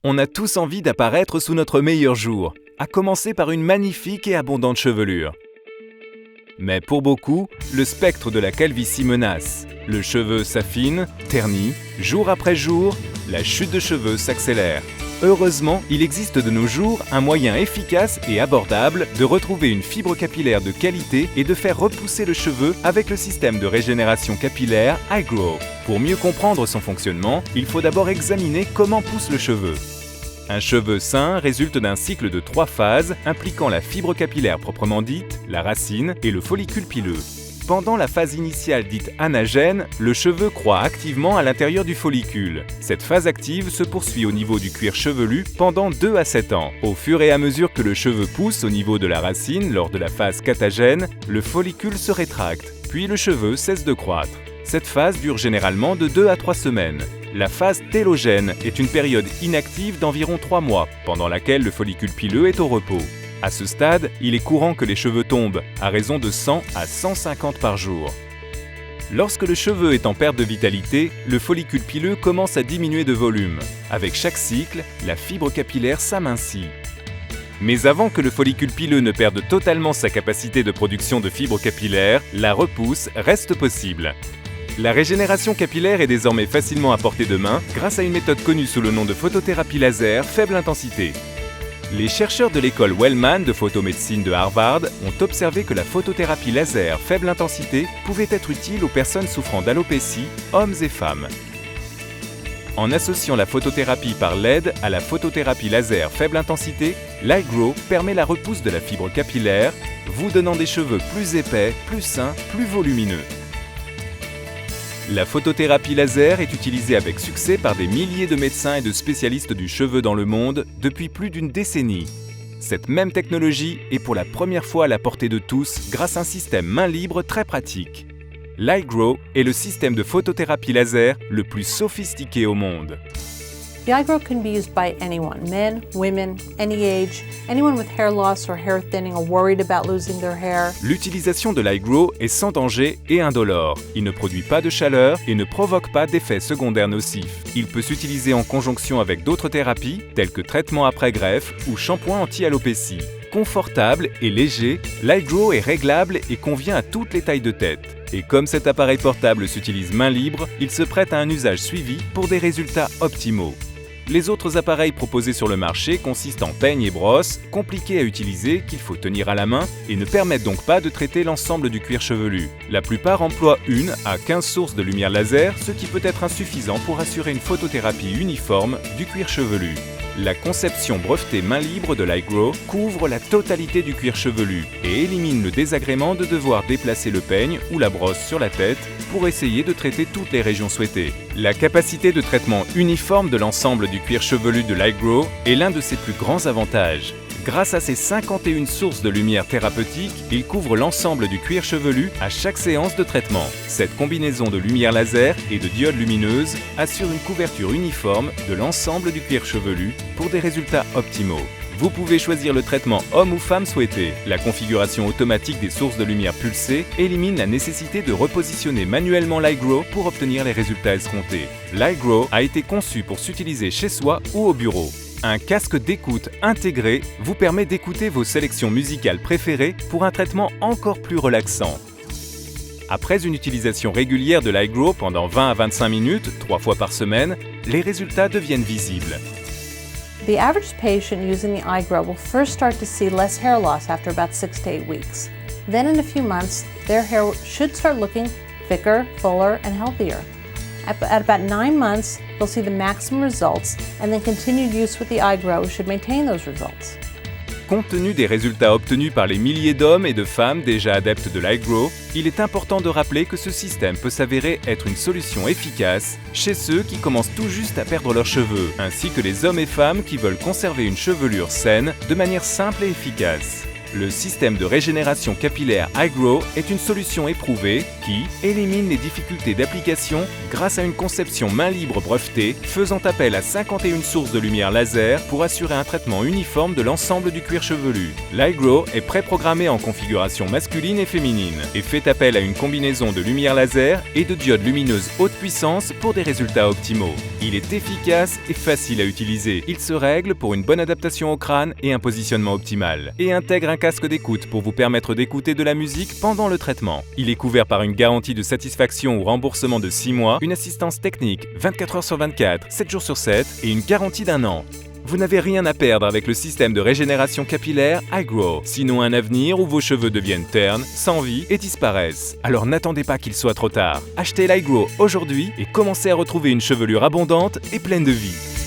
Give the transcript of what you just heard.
On a tous envie d'apparaître sous notre meilleur jour, à commencer par une magnifique et abondante chevelure. Mais pour beaucoup, le spectre de la calvitie menace. Le cheveu s'affine, ternit, jour après jour, la chute de cheveux s'accélère. Heureusement, il existe de nos jours un moyen efficace et abordable de retrouver une fibre capillaire de qualité et de faire repousser le cheveu avec le système de régénération capillaire iGrow. Pour mieux comprendre son fonctionnement, il faut d'abord examiner comment pousse le cheveu. Un cheveu sain résulte d'un cycle de 3 phases impliquant la fibre capillaire proprement dite, la racine et le follicule pileux. Pendant la phase initiale dite anagène, le cheveu croît activement à l'intérieur du follicule. Cette phase active se poursuit au niveau du cuir chevelu pendant 2 à 7 ans. Au fur et à mesure que le cheveu pousse au niveau de la racine lors de la phase catagène, le follicule se rétracte, puis le cheveu cesse de croître. Cette phase dure généralement de 2 à 3 semaines. La phase télogène est une période inactive d'environ 3 mois, pendant laquelle le follicule pileux est au repos. À ce stade, il est courant que les cheveux tombent, à raison de 100 à 150 par jour. Lorsque le cheveu est en perte de vitalité, le follicule pileux commence à diminuer de volume. Avec chaque cycle, la fibre capillaire s'amincit. Mais avant que le follicule pileux ne perde totalement sa capacité de production de fibres capillaires, la repousse reste possible. La régénération capillaire est désormais facilement à portée de main grâce à une méthode connue sous le nom de photothérapie laser faible intensité. Les chercheurs de l'école Wellman de photomédecine de Harvard ont observé que la photothérapie laser faible intensité pouvait être utile aux personnes souffrant d'alopécie, hommes et femmes. En associant la photothérapie par LED à la photothérapie laser faible intensité, l'iGrow permet la repousse de la fibre capillaire, vous donnant des cheveux plus épais, plus sains, plus volumineux. La photothérapie laser est utilisée avec succès par des milliers de médecins et de spécialistes du cheveu dans le monde depuis plus d'une décennie. Cette même technologie est pour la première fois à la portée de tous grâce à un système main libre très pratique. l'iGrow est le système de photothérapie laser le plus sophistiqué au monde. The iGrow can be used by anyone, men, women, any age, anyone with hair loss or hair thinning or worried about losing their hair. L'utilisation de l'iGrow est sans danger et indolore. Il ne produit pas de chaleur et ne provoque pas d'effets secondaires nocifs. Il peut s'utiliser en conjonction avec d'autres thérapies, telles que traitements après greffe ou shampoing anti-alopécie. Confortable et léger, l'iGrow est réglable et convient à toutes les tailles de tête. Et comme cet appareil portable s'utilise main libre, il se prête à un usage suivi pour des résultats optimaux. Les autres appareils proposés sur le marché consistent en peigne et brosse, compliqués à utiliser, qu'il faut tenir à la main et ne permettent donc pas de traiter l'ensemble du cuir chevelu. La plupart emploient 1 à 15 sources de lumière laser, ce qui peut être insuffisant pour assurer une photothérapie uniforme du cuir chevelu. La conception brevetée main libre de l'iGrow couvre la totalité du cuir chevelu et élimine le désagrément de devoir déplacer le peigne ou la brosse sur la tête pour essayer de traiter toutes les régions souhaitées. La capacité de traitement uniforme de l'ensemble du cuir chevelu de l'iGrow est l'un de ses plus grands avantages. Grâce à ses 51 sources de lumière thérapeutique, il couvre l'ensemble du cuir chevelu à chaque séance de traitement. Cette combinaison de lumière laser et de diodes lumineuses assure une couverture uniforme de l'ensemble du cuir chevelu pour des résultats optimaux. Vous pouvez choisir le traitement homme ou femme souhaité. La configuration automatique des sources de lumière pulsées élimine la nécessité de repositionner manuellement l'iGrow pour obtenir les résultats escomptés. l'iGrow a été conçu pour s'utiliser chez soi ou au bureau. Un casque d'écoute intégré vous permet d'écouter vos sélections musicales préférées pour un traitement encore plus relaxant. Après une utilisation régulière de l'iGrow pendant 20 à 25 minutes, 3 fois par semaine, les résultats deviennent visibles. The average patient using the iGrow will first start to see less hair loss after about 6 to 8 weeks. Then in a few months, their hair should start looking thicker, fuller, and healthier. At about 9 months, they'll see the maximum results, and then continued use with the iGrow should maintain those results. Compte tenu des résultats obtenus par les milliers d'hommes et de femmes déjà adeptes de l'iGrow, il est important de rappeler que ce système peut s'avérer être une solution efficace chez ceux qui commencent tout juste à perdre leurs cheveux, ainsi que les hommes et femmes qui veulent conserver une chevelure saine de manière simple et efficace. Le système de régénération capillaire iGrow est une solution éprouvée qui élimine les difficultés d'application grâce à une conception main libre brevetée faisant appel à 51 sources de lumière laser pour assurer un traitement uniforme de l'ensemble du cuir chevelu. L'iGrow est préprogrammé en configuration masculine et féminine et fait appel à une combinaison de lumière laser et de diodes lumineuses haute puissance pour des résultats optimaux. Il est efficace et facile à utiliser. Il se règle pour une bonne adaptation au crâne et un positionnement optimal et intègre un casque d'écoute pour vous permettre d'écouter de la musique pendant le traitement. Il est couvert par une garantie de satisfaction ou remboursement de 6 mois, une assistance technique 24 heures sur 24, 7 jours sur 7 et une garantie d'1 an. Vous n'avez rien à perdre avec le système de régénération capillaire iGrow, sinon un avenir où vos cheveux deviennent ternes, sans vie et disparaissent. Alors n'attendez pas qu'il soit trop tard. Achetez l'iGrow aujourd'hui et commencez à retrouver une chevelure abondante et pleine de vie.